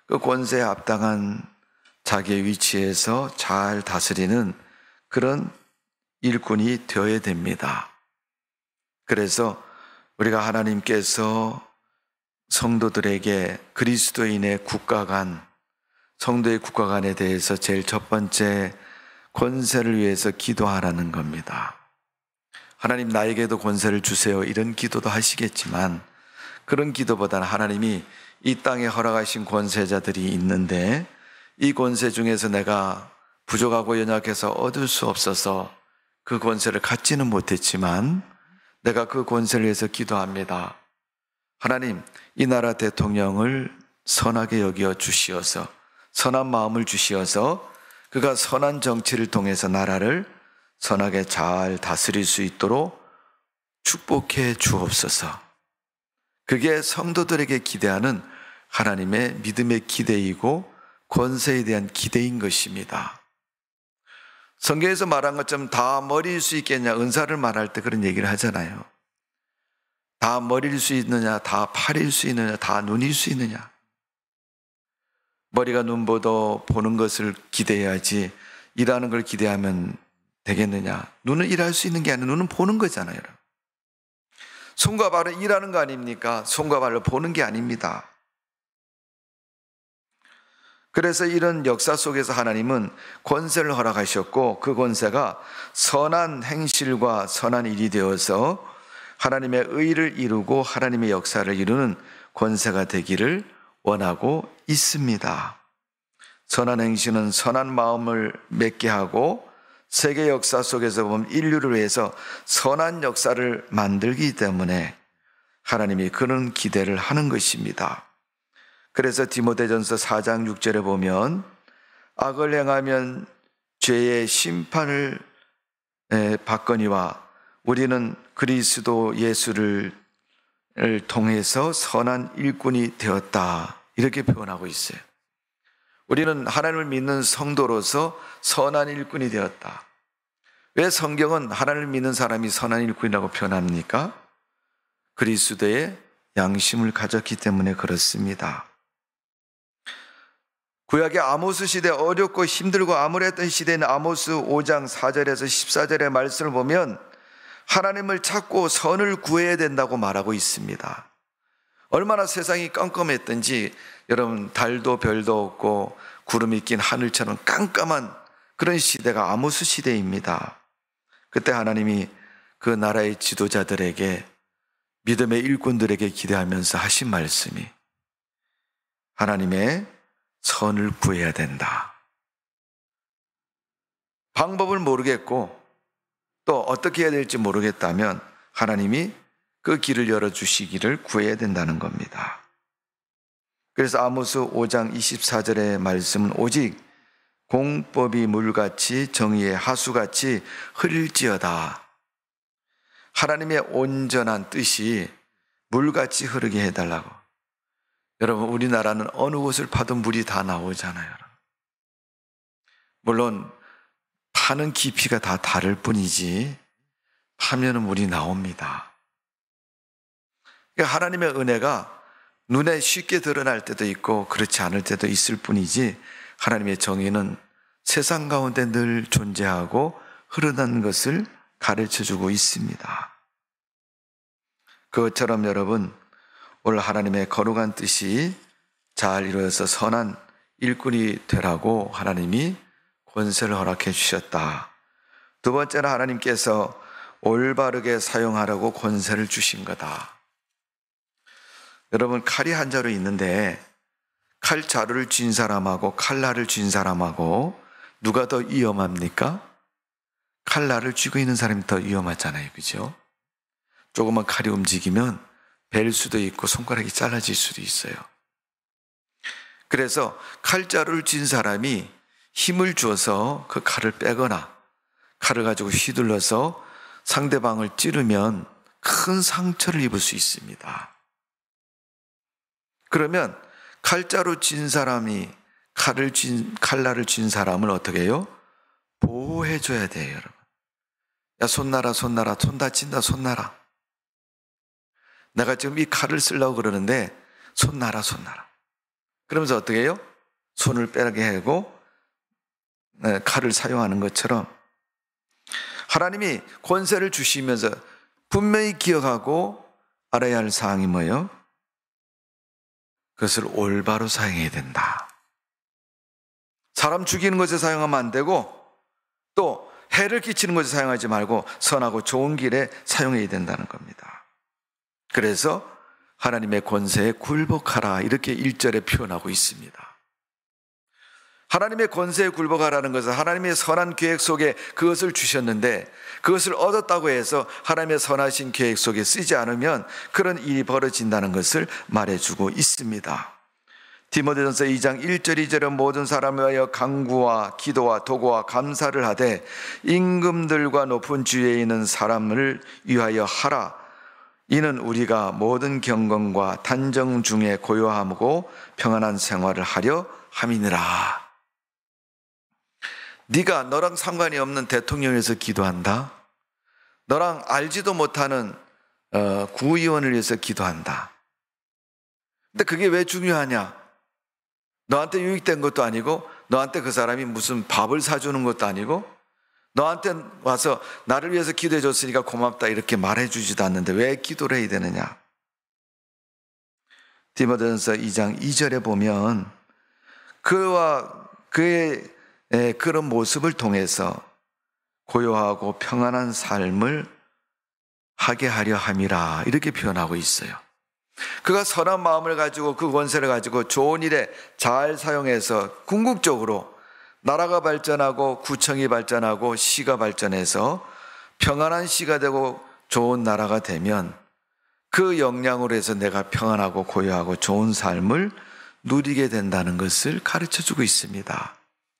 그 권세에 합당한 자기의 위치에서 잘 다스리는 그런 일꾼이 되어야 됩니다. 그래서 우리가 하나님께서 성도들에게 그리스도인의 국가관, 성도의 국가관에 대해서 제일 첫 번째 권세를 위해서 기도하라는 겁니다. 하나님 나에게도 권세를 주세요, 이런 기도도 하시겠지만 그런 기도보다는 하나님이 이 땅에 허락하신 권세자들이 있는데 이 권세 중에서 내가 부족하고 연약해서 얻을 수 없어서 그 권세를 갖지는 못했지만 내가 그 권세를 위해서 기도합니다. 하나님, 이 나라 대통령을 선하게 여겨 주시어서 선한 마음을 주시어서 그가 선한 정치를 통해서 나라를 선하게 잘 다스릴 수 있도록 축복해 주옵소서. 그게 성도들에게 기대하는 하나님의 믿음의 기대이고 권세에 대한 기대인 것입니다. 성경에서 말한 것처럼 다 머리일 수 있겠냐, 은사를 말할 때 그런 얘기를 하잖아요. 다 머리일 수 있느냐, 다 팔일 수 있느냐, 다 눈일 수 있느냐. 머리가 눈보다 보는 것을 기대해야지 일하는 걸 기대하면 되겠느냐. 눈은 일할 수 있는 게 아니라 눈은 보는 거잖아요. 손과 발은 일하는 거 아닙니까? 손과 발을 보는 게 아닙니다. 그래서 이런 역사 속에서 하나님은 권세를 허락하셨고 그 권세가 선한 행실과 선한 일이 되어서 하나님의 의를 이루고 하나님의 역사를 이루는 권세가 되기를 원하고 있습니다. 선한 행실은 선한 마음을 맺게 하고 세계 역사 속에서 보면 인류를 위해서 선한 역사를 만들기 때문에 하나님이 그런 기대를 하는 것입니다. 그래서 디모데전서 4장 6절에 보면 악을 행하면 죄의 심판을 받거니와 우리는 그리스도 예수를 통해서 선한 일꾼이 되었다, 이렇게 표현하고 있어요. 우리는 하나님을 믿는 성도로서 선한 일꾼이 되었다. 왜 성경은 하나님을 믿는 사람이 선한 일꾼이라고 표현합니까? 그리스도의 양심을 가졌기 때문에 그렇습니다. 구약의 아모스 시대, 어렵고 힘들고 암울했던 시대인 아모스 5장 4절에서 14절의 말씀을 보면 하나님을 찾고 선을 구해야 된다고 말하고 있습니다. 얼마나 세상이 깜깜했던지 여러분, 달도 별도 없고 구름이 낀 하늘처럼 깜깜한 그런 시대가 아모스 시대입니다. 그때 하나님이 그 나라의 지도자들에게, 믿음의 일꾼들에게 기대하면서 하신 말씀이 하나님의 선을 구해야 된다. 방법을 모르겠고 또 어떻게 해야 될지 모르겠다면 하나님이 그 길을 열어주시기를 구해야 된다는 겁니다. 그래서 아모스 5장 24절의 말씀은 오직 공법이 물같이 정의의 하수같이 흐를지어다. 하나님의 온전한 뜻이 물같이 흐르게 해달라고. 여러분, 우리나라는 어느 곳을 파도 물이 다 나오잖아요. 물론 파는 깊이가 다 다를 뿐이지 파면은 물이 나옵니다. 그러니까 하나님의 은혜가 눈에 쉽게 드러날 때도 있고 그렇지 않을 때도 있을 뿐이지 하나님의 정의는 세상 가운데 늘 존재하고 흐르는 것을 가르쳐주고 있습니다. 그것처럼 여러분, 오늘 하나님의 거룩한 뜻이 잘 이루어서 선한 일꾼이 되라고 하나님이 권세를 허락해 주셨다. 두 번째는 하나님께서 올바르게 사용하라고 권세를 주신 거다. 여러분, 칼이 한 자루 있는데 칼 자루를 쥔 사람하고 칼날을 쥔 사람하고 누가 더 위험합니까? 칼날을 쥐고 있는 사람이 더 위험하잖아요. 그죠? 조금만 칼이 움직이면 벨 수도 있고 손가락이 잘라질 수도 있어요. 그래서 칼자루를 쥔 사람이 힘을 주어서 그 칼을 빼거나 칼을 가지고 휘둘러서 상대방을 찌르면 큰 상처를 입을 수 있습니다. 그러면 칼자루 쥔 사람이 칼날을 쥔 사람을 어떻게 해요? 보호해 줘야 돼요, 여러분. 야, 손 놔라, 손 놔라, 손 다친다, 손 놔라. 내가 지금 이 칼을 쓰려고 그러는데 손 놔라, 손 놔라. 그러면서 어떻게 해요? 손을 빼게 하고 칼을 사용하는 것처럼 하나님이 권세를 주시면서 분명히 기억하고 알아야 할 사항이 뭐예요? 그것을 올바로 사용해야 된다. 사람 죽이는 것에 사용하면 안 되고 또 해를 끼치는 것에 사용하지 말고 선하고 좋은 길에 사용해야 된다는 겁니다. 그래서 하나님의 권세에 굴복하라, 이렇게 1절에 표현하고 있습니다. 하나님의 권세에 굴복하라는 것은 하나님의 선한 계획 속에 그것을 주셨는데 그것을 얻었다고 해서 하나님의 선하신 계획 속에 쓰지 않으면 그런 일이 벌어진다는 것을 말해주고 있습니다. 디모데전서 2장 1절 2절은 모든 사람을 위하여 간구와 기도와 도구와 감사를 하되 임금들과 높은 주위에 있는 사람을 위하여 하라. 이는 우리가 모든 경건과 단정 중에 고요함고 평안한 생활을 하려 함이니라. 네가 너랑 상관이 없는 대통령에서 기도한다. 너랑 알지도 못하는 구의원을 위해서 기도한다. 근데 그게 왜 중요하냐? 너한테 유익된 것도 아니고 너한테 그 사람이 무슨 밥을 사주는 것도 아니고 너한테 와서 나를 위해서 기도해 줬으니까 고맙다 이렇게 말해주지도 않는데 왜 기도를 해야 되느냐? 디모데전서 2장 2절에 보면 그와 그의 그런 모습을 통해서 고요하고 평안한 삶을 하게 하려 함이라, 이렇게 표현하고 있어요. 그가 선한 마음을 가지고 그 권세를 가지고 좋은 일에 잘 사용해서 궁극적으로 나라가 발전하고 구청이 발전하고 시가 발전해서 평안한 시가 되고 좋은 나라가 되면 그 역량으로 해서 내가 평안하고 고요하고 좋은 삶을 누리게 된다는 것을 가르쳐주고 있습니다.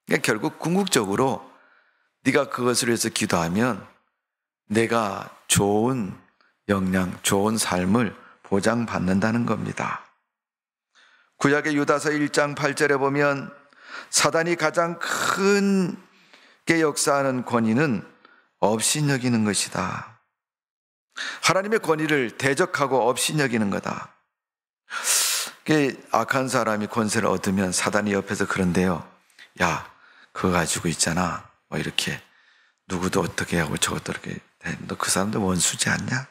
그러니까 결국 궁극적으로 네가 그것을 위해서 기도하면 내가 좋은 역량, 좋은 삶을 보장받는다는 겁니다. 구약의 유다서 1장 8절에 보면 사단이 가장 크게 역사하는 권위는 업신여기는 것이다. 하나님의 권위를 대적하고 업신여기는 거다. 악한 사람이 권세를 얻으면 사단이 옆에서 그런데요. 야, 그거 가지고 있잖아. 뭐 이렇게 누구도 어떻게 하고 저것도 이렇게 너 그 사람도 원수지 않냐?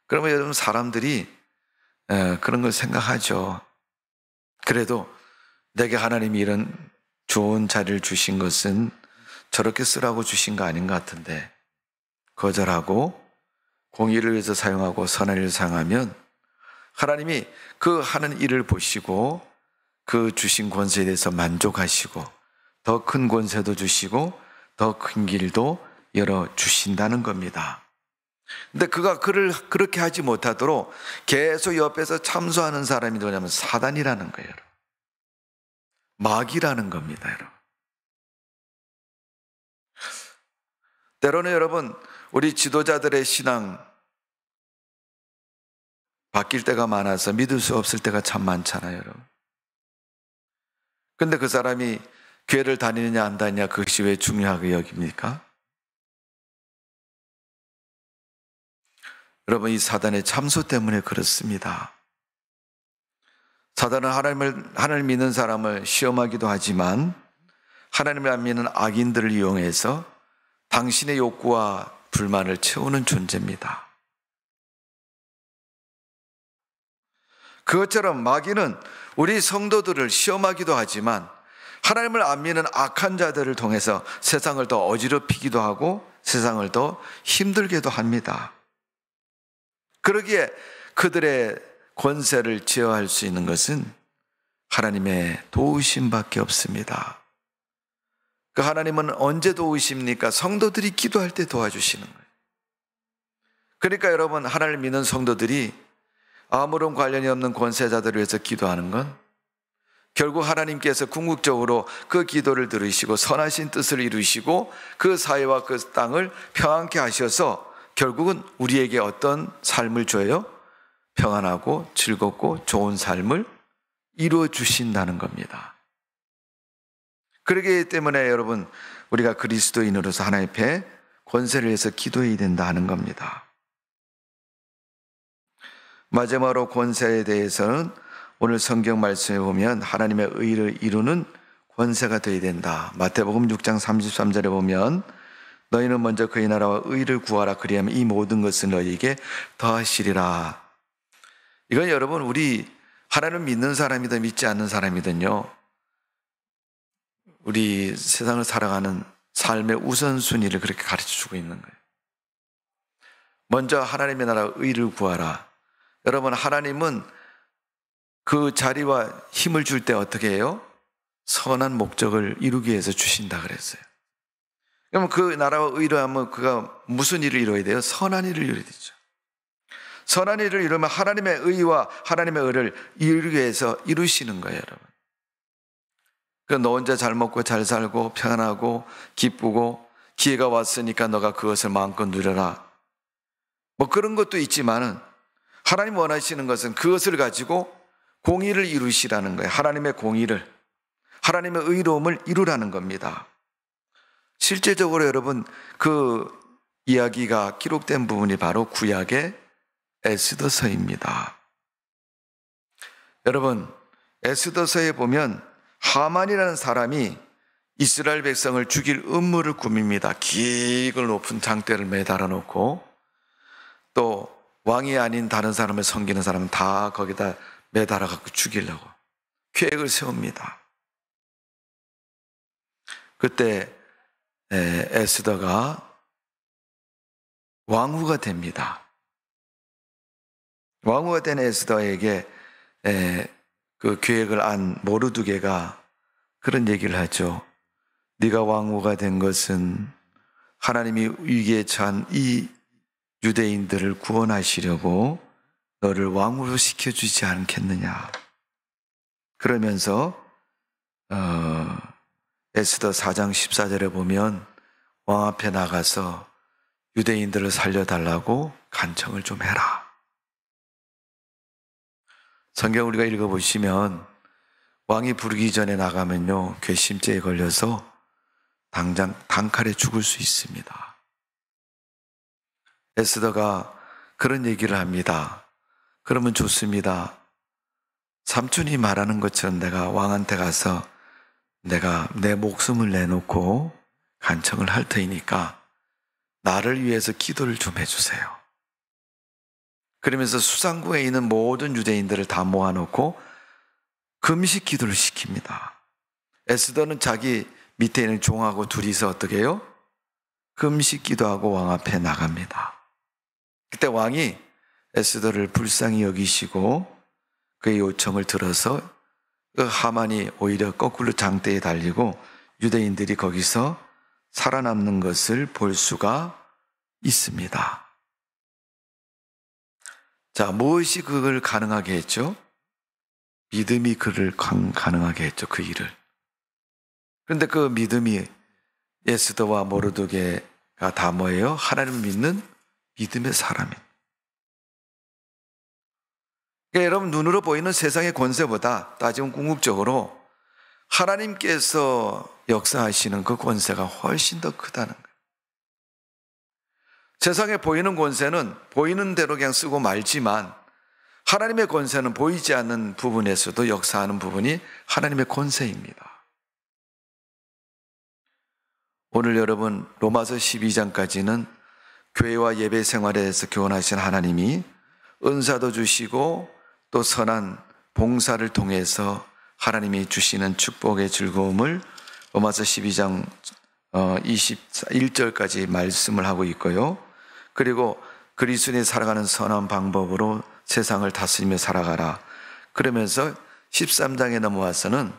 그러면 여러분 사람들이 그런 걸 생각하죠. 그래도 내게 하나님이 이런 좋은 자리를 주신 것은 저렇게 쓰라고 주신 거 아닌 것 같은데 거절하고 공의를 위해서 사용하고 선한 일을 사용하면 하나님이 그 하는 일을 보시고 그 주신 권세에 대해서 만족하시고 더 큰 권세도 주시고 더 큰 길도 열어주신다는 겁니다. 근데 그가 그를 그렇게 하지 못하도록 계속 옆에서 참소하는 사람이 누구냐면 사단이라는 거예요. 마귀라는 겁니다, 여러분. 때로는 여러분, 우리 지도자들의 신앙 바뀔 때가 많아서 믿을 수 없을 때가 참 많잖아요, 여러분. 근데 그 사람이 교회를 다니느냐 안 다니냐 그것이 왜 중요하게 여깁니까? 여러분, 이 사단의 참소 때문에 그렇습니다. 사단은 하나님을 믿는 사람을 시험하기도 하지만 하나님을 안 믿는 악인들을 이용해서 당신의 욕구와 불만을 채우는 존재입니다. 그것처럼 마귀는 우리 성도들을 시험하기도 하지만 하나님을 안 믿는 악한 자들을 통해서 세상을 더 어지럽히기도 하고 세상을 더 힘들게도 합니다. 그러기에 그들의 권세를 제어할 수 있는 것은 하나님의 도우심밖에 없습니다. 그 하나님은 언제 도우십니까? 성도들이 기도할 때 도와주시는 거예요. 그러니까 여러분, 하나님을 믿는 성도들이 아무런 관련이 없는 권세자들을 위해서 기도하는 건 결국 하나님께서 궁극적으로 그 기도를 들으시고 선하신 뜻을 이루시고 그 사회와 그 땅을 평안케 하셔서 결국은 우리에게 어떤 삶을 줘요? 평안하고 즐겁고 좋은 삶을 이루어 주신다는 겁니다. 그러기 때문에 여러분, 우리가 그리스도인으로서 하나님 앞에 권세를 위해서 기도해야 된다 하는 겁니다. 마지막으로 권세에 대해서는 오늘 성경 말씀에 보면 하나님의 의를 이루는 권세가 되어야 된다. 마태복음 6장 33절에 보면 너희는 먼저 그의 나라와 의를 구하라. 그리하면 이 모든 것을 너희에게 더하시리라. 이건 여러분, 우리 하나님을 믿는 사람이든 믿지 않는 사람이든요, 우리 세상을 살아가는 삶의 우선순위를 그렇게 가르쳐주고 있는 거예요. 먼저 하나님의 나라와 의를 구하라. 여러분, 하나님은 그 자리와 힘을 줄 때 어떻게 해요? 선한 목적을 이루기 위해서 주신다 그랬어요. 그러면 그 나라와 의를 하면 그가 무슨 일을 이루어야 돼요? 선한 일을 이루어야 되죠. 선한 일을 이루면 하나님의 의와 하나님의 의를 이루기 위해서 이루시는 거예요, 여러분. 너 혼자 잘 먹고 잘 살고 편안하고 기쁘고 기회가 왔으니까 너가 그것을 마음껏 누려라. 뭐 그런 것도 있지만은 하나님 원하시는 것은 그것을 가지고 공의를 이루시라는 거예요. 하나님의 공의를, 하나님의 의로움을 이루라는 겁니다. 실제적으로 여러분, 그 이야기가 기록된 부분이 바로 구약의 에스더서입니다. 여러분, 에스더서에 보면 하만이라는 사람이 이스라엘 백성을 죽일 음모를 꾸밉니다. 기글 높은 장대를 매달아 놓고 또 왕이 아닌 다른 사람을 섬기는 사람은 다 거기다 매달아 갖고 죽이려고 계획을 세웁니다. 그때 에스더가 왕후가 됩니다. 왕후가 된 에스더에게 그 계획을 안 모르드게가 그런 얘기를 하죠. 네가 왕후가 된 것은 하나님이 위기에 처한 이 유대인들을 구원하시려고 너를 왕후로 시켜주지 않겠느냐. 그러면서 에스더 4장 14절에 보면 왕 앞에 나가서 유대인들을 살려달라고 간청을 좀 해라. 성경 우리가 읽어보시면 왕이 부르기 전에 나가면요, 괘씸죄에 걸려서 당장 단칼에 죽을 수 있습니다. 에스더가 그런 얘기를 합니다. 그러면 좋습니다. 삼촌이 말하는 것처럼 내가 왕한테 가서 내가 내 목숨을 내놓고 간청을 할 테니까 나를 위해서 기도를 좀 해주세요. 그러면서 수상궁에 있는 모든 유대인들을 다 모아놓고 금식 기도를 시킵니다. 에스더는 자기 밑에 있는 종하고 둘이서 어떻게 해요? 금식 기도하고 왕 앞에 나갑니다. 그때 왕이 에스더를 불쌍히 여기시고 그의 요청을 들어서 그 하만이 오히려 거꾸로 장대에 달리고 유대인들이 거기서 살아남는 것을 볼 수가 있습니다. 자, 무엇이 그걸 가능하게 했죠? 믿음이 그를 가능하게 했죠, 그 일을. 그런데 그 믿음이 에스더와 모르드게가 다 뭐예요? 하나님을 믿는 믿음의 사람이에요. 그러니까 여러분, 눈으로 보이는 세상의 권세보다 따지면 궁극적으로 하나님께서 역사하시는 그 권세가 훨씬 더 크다는 거예요. 세상에 보이는 권세는 보이는 대로 그냥 쓰고 말지만 하나님의 권세는 보이지 않는 부분에서도 역사하는 부분이 하나님의 권세입니다. 오늘 여러분, 로마서 12장까지는 교회와 예배 생활에 대해서 교훈하신 하나님이 은사도 주시고 또 선한 봉사를 통해서 하나님이 주시는 축복의 즐거움을 로마서 12장 21절까지 말씀을 하고 있고요. 그리고 그리스도인이 살아가는 선한 방법으로 세상을 다스리며 살아가라. 그러면서 13장에 넘어와서는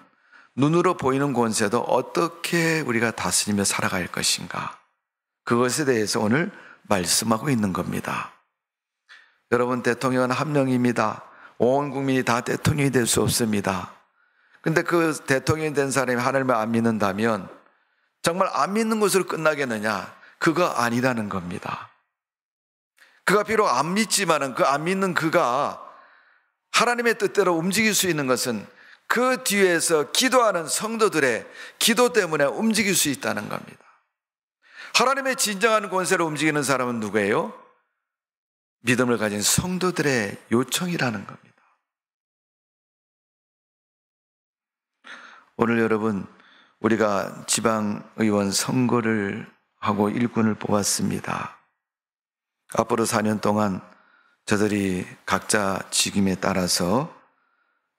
눈으로 보이는 권세도 어떻게 우리가 다스리며 살아갈 것인가, 그것에 대해서 오늘 말씀하고 있는 겁니다. 여러분, 대통령은 한 명입니다. 온 국민이 다 대통령이 될 수 없습니다. 근데 그 대통령이 된 사람이 하나님을 안 믿는다면 정말 안 믿는 것으로 끝나겠느냐? 그거 아니라는 겁니다. 그가 비록 안 믿지만은 그 안 믿는 그가 하나님의 뜻대로 움직일 수 있는 것은 그 뒤에서 기도하는 성도들의 기도 때문에 움직일 수 있다는 겁니다. 하나님의 진정한 권세로 움직이는 사람은 누구예요? 믿음을 가진 성도들의 요청이라는 겁니다. 오늘 여러분, 우리가 지방의원 선거를 하고 일꾼을 뽑았습니다. 앞으로 4년 동안 저들이 각자 직임에 따라서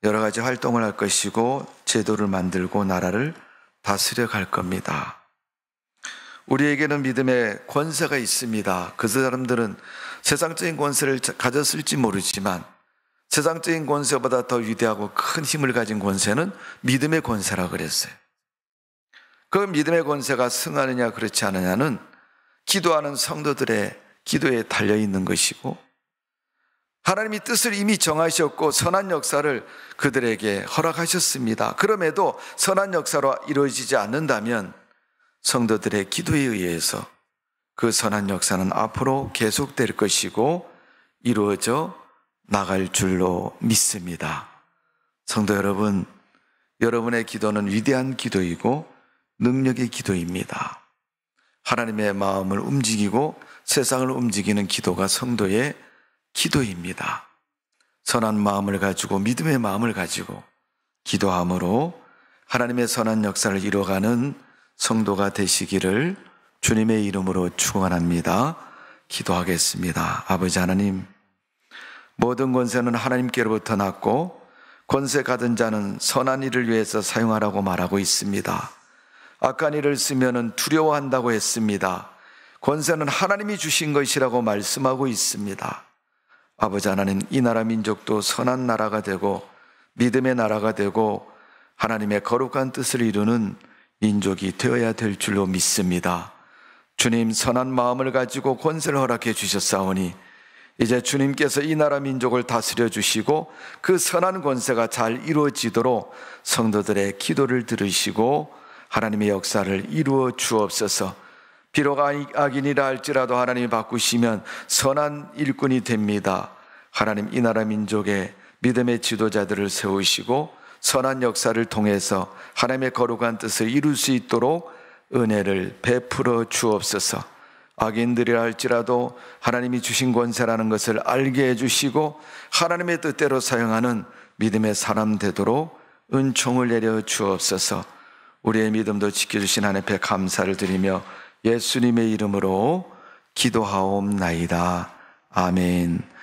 여러 가지 활동을 할 것이고 제도를 만들고 나라를 다스려 갈 겁니다. 우리에게는 믿음의 권세가 있습니다. 그 사람들은 세상적인 권세를 가졌을지 모르지만 세상적인 권세보다 더 위대하고 큰 힘을 가진 권세는 믿음의 권세라고 그랬어요. 그 믿음의 권세가 승하느냐 그렇지 않느냐는 기도하는 성도들의 기도에 달려있는 것이고, 하나님이 뜻을 이미 정하셨고 선한 역사를 그들에게 허락하셨습니다. 그럼에도 선한 역사로 이루어지지 않는다면 성도들의 기도에 의해서 그 선한 역사는 앞으로 계속될 것이고 이루어져 나갈 줄로 믿습니다. 성도 여러분, 여러분의 기도는 위대한 기도이고 능력의 기도입니다. 하나님의 마음을 움직이고 세상을 움직이는 기도가 성도의 기도입니다. 선한 마음을 가지고 믿음의 마음을 가지고 기도함으로 하나님의 선한 역사를 이뤄가는 성도가 되시기를 주님의 이름으로 축원합니다. 기도하겠습니다. 아버지 하나님, 모든 권세는 하나님께로부터 났고 권세 가진 자는 선한 일을 위해서 사용하라고 말하고 있습니다. 악한 일을 쓰면 두려워한다고 했습니다. 권세는 하나님이 주신 것이라고 말씀하고 있습니다. 아버지 하나님, 이 나라 민족도 선한 나라가 되고 믿음의 나라가 되고 하나님의 거룩한 뜻을 이루는 민족이 되어야 될 줄로 믿습니다. 주님, 선한 마음을 가지고 권세를 허락해 주셨사오니 이제 주님께서 이 나라 민족을 다스려 주시고 그 선한 권세가 잘 이루어지도록 성도들의 기도를 들으시고 하나님의 역사를 이루어 주옵소서. 비록 악인이라 할지라도 하나님이 바꾸시면 선한 일꾼이 됩니다. 하나님, 이 나라 민족의 믿음의 지도자들을 세우시고 선한 역사를 통해서 하나님의 거룩한 뜻을 이룰 수 있도록 은혜를 베풀어 주옵소서. 악인들이라 할지라도 하나님이 주신 권세라는 것을 알게 해주시고 하나님의 뜻대로 사용하는 믿음의 사람 되도록 은총을 내려 주옵소서. 우리의 믿음도 지켜주신 하나님 앞에 감사를 드리며 예수님의 이름으로 기도하옵나이다. 아멘.